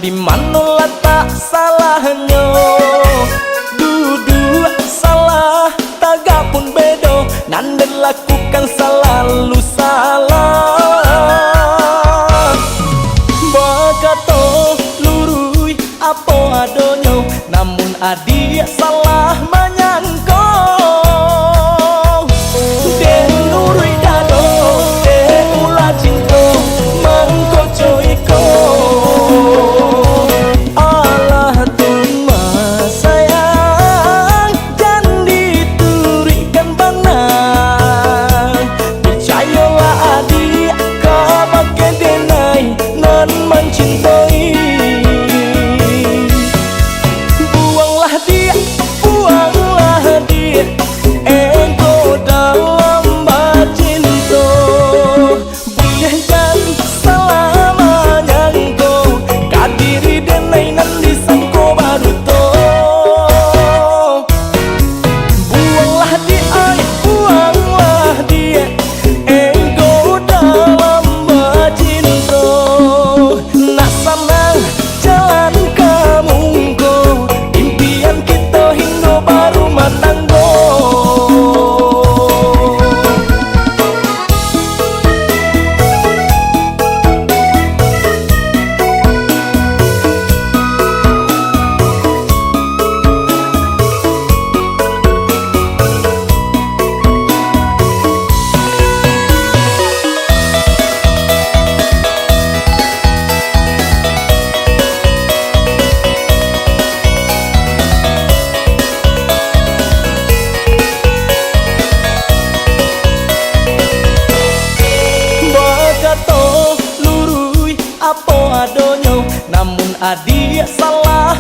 di mana tak salahnya. Duduk salah taga pun bedo, nanda lakukan selalu salah. Bagato lurui apa adonyo, namun adik salah menyangka. Den lurui dado, den ulah cinta mengkocoiko. Allah tuma sayang, jangan diturikan banang. Percayalah adik, kau pakai denai non mencintai. Buanglah dia, ego dalam bercinta. Bolehkan selamanya engkau kadiri denai nan disangko baru to. Buanglah dia, ego dalam bercinta. Nak senang jalan kamu engkau, impian kita hingga baru matanggo. Bagato lurui apa adonyo, namun adik salah